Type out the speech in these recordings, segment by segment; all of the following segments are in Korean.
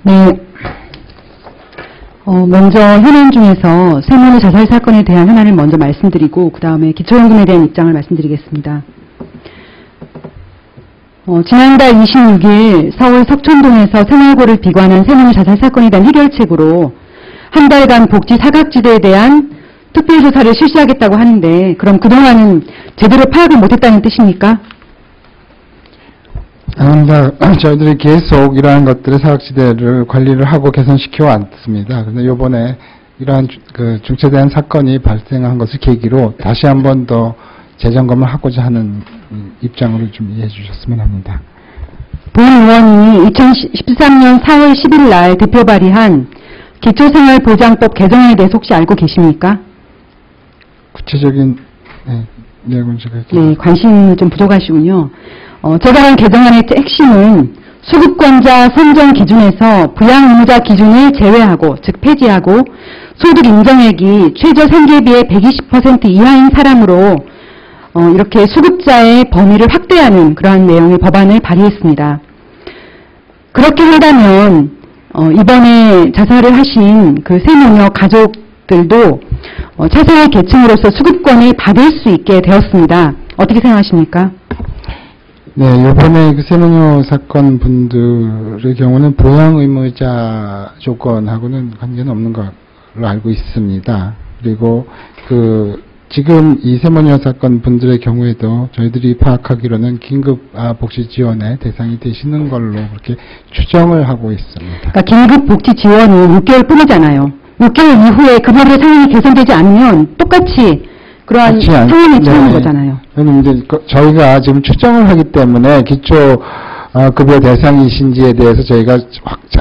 네. 먼저 현안 중에서 세모녀 자살 사건에 대한 현안을 먼저 말씀드리고 그 다음에 기초연금에 대한 입장을 말씀드리겠습니다. 지난달 26일 서울 석촌동에서 생활고를 비관한 세모녀 자살 사건에 대한 해결책으로 한 달간 복지 사각지대에 대한 특별조사를 실시하겠다고 하는데 그럼 그동안은 제대로 파악을 못했다는 뜻입니까? 아닙니다. 저희들이 계속 이러한 것들의 사각지대를 관리를 하고 개선시켜 왔습니다. 그런데 이번에 이러한 중체대한 사건이 발생한 것을 계기로 다시 한 번 더 재점검을 하고자 하는 입장으로 좀 이해해 주셨으면 합니다. 본 의원이 2013년 4월 10일 날 대표 발의한 기초생활보장법 개정에 대해서 혹시 알고 계십니까? 구체적인 내용은 제가 네, 관심이 좀 부족하시군요. 제가 한 개정안의 핵심은 수급권자 선정 기준에서 부양 의무자 기준을 제외하고, 즉 폐지하고 소득 인정액이 최저 생계비의 120% 이하인 사람으로 이렇게 수급자의 범위를 확대하는 그러한 내용의 법안을 발의했습니다. 그렇게 한다면 이번에 자살을 하신 그 세모녀 가족들도 차상위 계층으로서 수급권을 받을 수 있게 되었습니다. 어떻게 생각하십니까? 네, 이번에 그 세모녀 사건 분들의 경우는 보양 의무자 조건하고는 관계는 없는 걸로 알고 있습니다. 그리고 지금 이 세모녀 사건 분들의 경우에도 저희들이 파악하기로는 긴급 복지 지원의 대상이 되시는 걸로 그렇게 추정을 하고 있습니다. 그러니까 긴급 복지 지원은 6개월 뿐이잖아요. 6개월 이후에 급여의 상황이 개선되지 않으면 똑같이 그러한 상황에 처하는 거잖아요. 이제 저희가 지금 추정을 하기 때문에 기초 급여 대상이신지에 대해서 저희가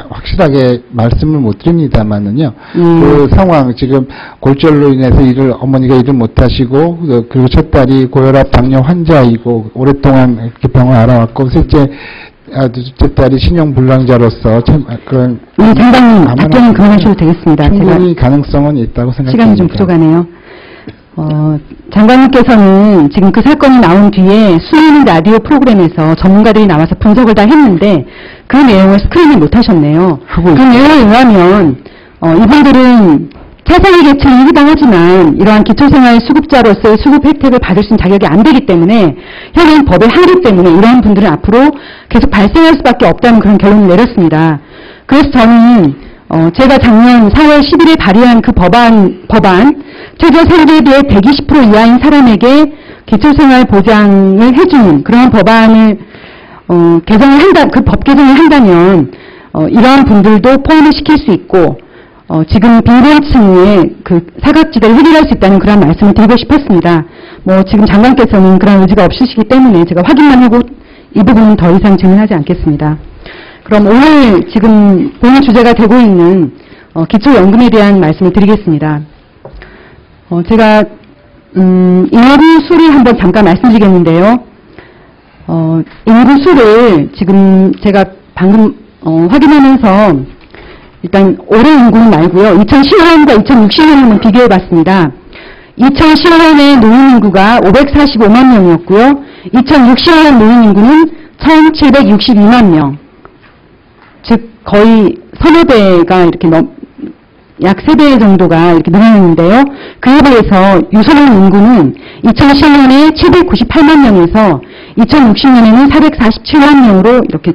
확실하게 말씀을 못 드립니다만은요. 그 상황, 지금 골절로 인해서 어머니가 일을 못 하시고, 그리고 첫 딸이 고혈압 당뇨 환자이고, 오랫동안 이렇게 병을 알아왔고, 둘째 딸이 신용불량자로서 참, 장관님, 답변은 그만하셔도 되겠습니다. 충분히 가능성은 있다고 생각합니다. 시간이 좀 부족하네요. 장관님께서는 지금 그 사건이 나온 뒤에 수요일 라디오 프로그램에서 전문가들이 나와서 분석을 다 했는데 그 내용을 스크린을 못 하셨네요. 그 내용에 의하면 이분들은 차상위 계층에 해당하지만 이러한 기초생활 수급자로서의 수급 혜택을 받을 수 있는 자격이 안 되기 때문에 현행 법의 한계 때문에 이러한 분들은 앞으로 계속 발생할 수밖에 없다는 그런 결론을 내렸습니다. 그래서 저는 제가 작년 4월 10일에 발의한 그 법안 최저 생계비의 120% 이하인 사람에게 기초생활 보장을 해주는 그런 법안을 그 법 개정을 한다면 이러한 분들도 포함을 시킬 수 있고 지금 빈곤층의 그 사각지대를 해결할 수 있다는 그런 말씀을 드리고 싶었습니다. 지금 장관께서는 그런 의지가 없으시기 때문에 제가 확인만 하고 이 부분은 더 이상 질문하지 않겠습니다. 그럼 오늘 지금 본의 주제가 되고 있는 기초연금에 대한 말씀을 드리겠습니다. 제가 인구 수를 한번 잠깐 말씀드리겠는데요. 인구 수를 지금 제가 방금 확인하면서 일단 올해 인구는 말고요. 2010년과 2060년을 한번 비교해봤습니다. 2010년의 노인 인구가 545만 명이었고요. 2060년 노인 인구는 1762만 명. 즉 거의 서너 배가 이렇게 약 3배 정도가 이렇게 늘어났는데요. 그에 비해서 유소년 인구는 2010년에 798만 명에서 2060년에는 447만 명으로 이렇게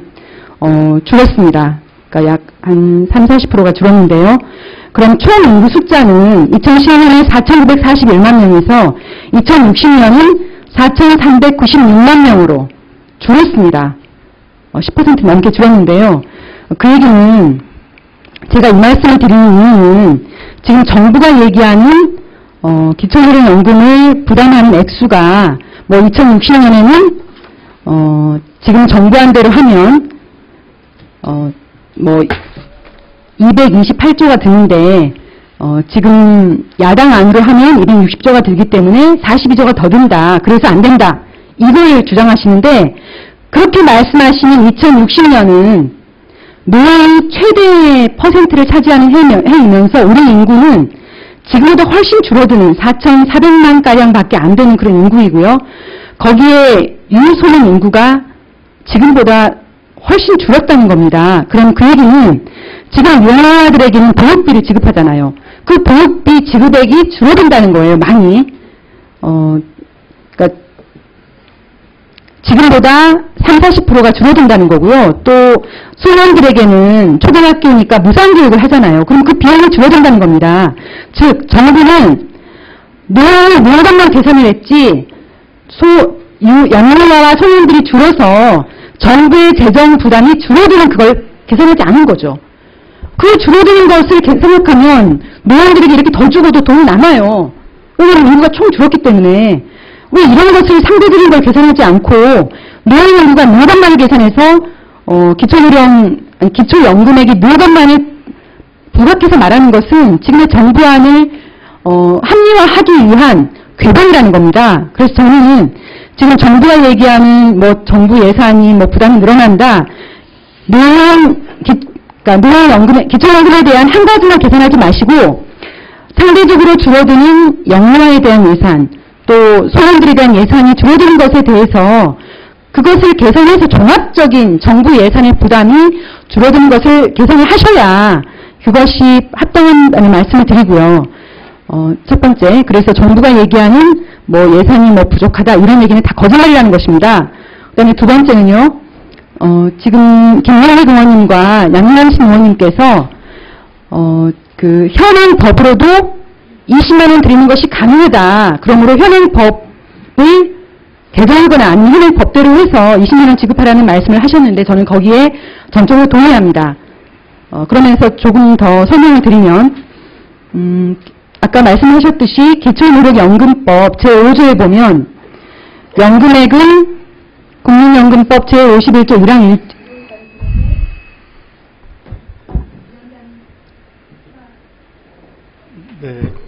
줄었습니다. 그러니까 약 한 30-40%가 줄었는데요. 그럼 총 인구 숫자는 2010년에 4,941만 명에서 2060년은 4,396만 명으로 줄었습니다. 10% 넘게 줄었는데요. 그 얘기는 제가 이 말씀을 드리는 이유는 지금 정부가 얘기하는 기초생활연금을 부담하는 액수가 2060년에는 지금 정부한 대로 하면 228조가 드는데 지금 야당 안으로 하면 260조가 들기 때문에 42조가 더 든다. 그래서 안 된다. 이걸 주장하시는데 그렇게 말씀하시는 2060년은 노인이 최대 퍼센트를 차지하는 해이면서 우리 인구는 지금보다 훨씬 줄어드는 4,400만 가량밖에 안 되는 그런 인구이고요. 거기에 유소년 인구가 지금보다 훨씬 줄었다는 겁니다. 그럼 그 얘기는 지금 영아들에게는 보육비를 지급하잖아요. 그 보육비 지급액이 줄어든다는 거예요, 많이. 그러니까 지금보다 30-40%가 줄어든다는 거고요. 또 소년들에게는 초등학교니까 무상교육을 하잖아요. 그럼 그 비용이 줄어든다는 겁니다. 즉 정부는 노동만 개선을 했지 영유아와 소년들이 줄어서 정부의 재정 부담이 줄어드는 그걸 개선하지 않은 거죠. 그 줄어드는 것을 생각하면 노인들에게 이렇게 더 주고도 돈이 남아요. 왜냐하면 인구가 총 줄었기 때문에. 왜 이런 것을 상대적인 걸 개선하지 않고 노인 인구가 늘 것만을 계산해서 기초연금액이 늘 것만을 부각해서 말하는 것은 지금의 정부안을 합리화하기 위한 궤변이라는 겁니다. 그래서 저는 지금 정부가 얘기하는 정부 예산이 부담이 늘어난다. 기초연금에 대한 한 가지만 계산하지 마시고 상대적으로 줄어드는 영유아에 대한 예산, 또 소년들에 대한 예산이 줄어드는 것에 대해서 그것을 개선해서 종합적인 정부 예산의 부담이 줄어드는 것을 개선을 하셔야 그것이 합당하다는 말씀을 드리고요. 첫 번째, 그래서 정부가 얘기하는 예산이 부족하다 이런 얘기는 다 거짓말이라는 것입니다. 그다음에 두 번째는요. 지금 김영익 의원님과 양남신 의원님께서 그 현행 법으로도 20만 원 드리는 것이 가능하다. 그러므로 현행 법을 개정하거나 아니면 현행 법대로 해서 20만 원 지급하라는 말씀을 하셨는데 저는 거기에 전적으로 동의합니다. 그러면서 조금 더 설명을 드리면 아까 말씀하셨듯이 기초노령연금법 제5조에 보면 연금액은 국민연금법 제51조 1항 1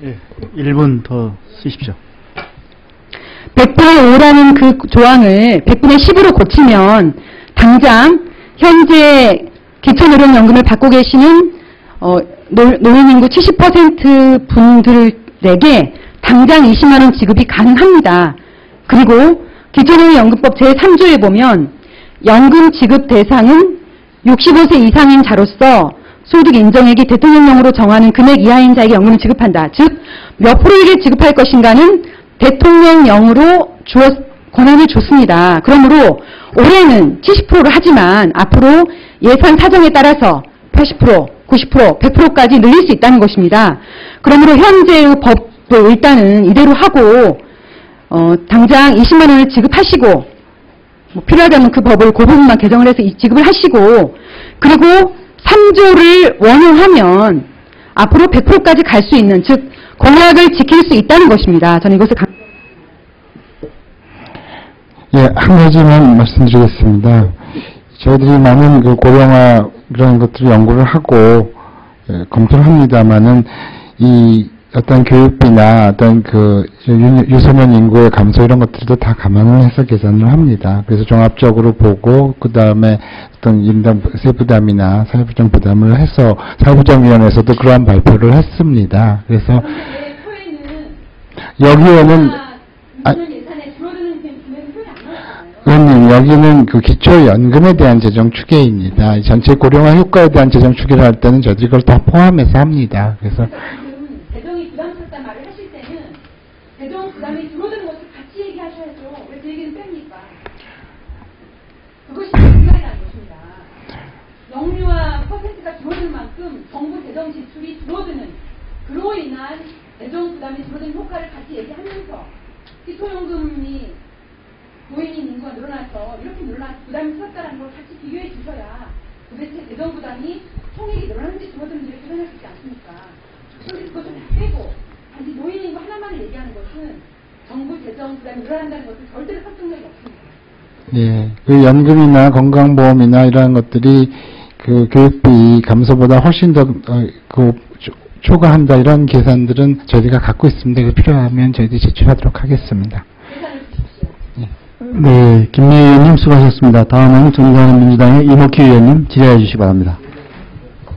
네, 1분 더 쓰십시오. 100분의 5라는 그 조항을 100분의 10으로 고치면 당장 현재 기초노령연금을 받고 계시는 노인인구 70% 분들에게 당장 20만 원 지급이 가능합니다. 그리고 기초노령연금법 제3조에 보면 연금 지급 대상은 65세 이상인 자로서 소득 인정액이 대통령령으로 정하는 금액 이하인 자에게 연금을 지급한다. 즉 몇 프로에게 지급할 것인가는 대통령령으로 권한을 줬습니다. 그러므로 올해는 70%를 하지만 앞으로 예산 사정에 따라서 80%, 90%, 100%까지 늘릴 수 있다는 것입니다. 그러므로 현재의 법도 일단은 이대로 하고 당장 20만 원을 지급하시고 필요하다면 그 법을 그 부분만 개정을 해서 지급을 하시고 그리고 3조를 원용하면 앞으로 100%까지 갈 수 있는 즉 공약을 지킬 수 있다는 것입니다. 저는 이것을 예, 한 가지만 말씀드리겠습니다. 저희들이 많은 그 고령화 그런 것들을 연구를 하고 검토를 합니다만은 이 어떤 교육비나 어떤 그 유소년 인구의 감소 이런 것들도 다 감안을 해서 계산을 합니다. 그래서 종합적으로 보고 그 다음에 어떤 인당 세부담이나 사회부정 부담을 해서 사회부정위원회에서도 그러한 발표를 했습니다. 그래서 여기에는 의원님, 여기는 그 기초연금에 대한 재정 추계입니다. 전체 고령화 효과에 대한 재정 추계를 할 때는 저희들이 그걸 다 포함해서 합니다. 그래서 재정이 부담스럽다는 말을 하실 때는 재정 부담이 줄어드는 것을 같이 얘기하셔야죠. 왜 그 얘기는 뺍니까? 그것이 중요하다는 것입니다. 영유아 퍼센트가 줄어드는 만큼 정부 재정 지출이 줄어드는 그로 인한 재정 부담이 줄어드는 효과를 같이 얘기하면서 기초연금이 노인인 인구가 늘어나서 이렇게 늘어나서 부담이 줄었다는 걸 같이 비교해 주셔야 도대체 재정 부담이 총액이 늘어나는지 줄어드는지를 계산할 수 있지 않습니까? 그런데 그것 좀 빼고 단지 노인 인구 하나만을 얘기하는 것은 정부 재정 부담이 늘어난다는 것은 절대로 설득력이 없습니다. 예, 그 연금이나 건강보험이나 이러한 것들이 그 교육비 감소보다 훨씬 더 초과한다 이런 계산들은 저희가 갖고 있습니다. 필요하면 저희들이 제출하도록 하겠습니다. 네, 김미애 의원님 수고하셨습니다. 다음은 정의당민주당의 이목희 의원님 질의해 주시기 바랍니다.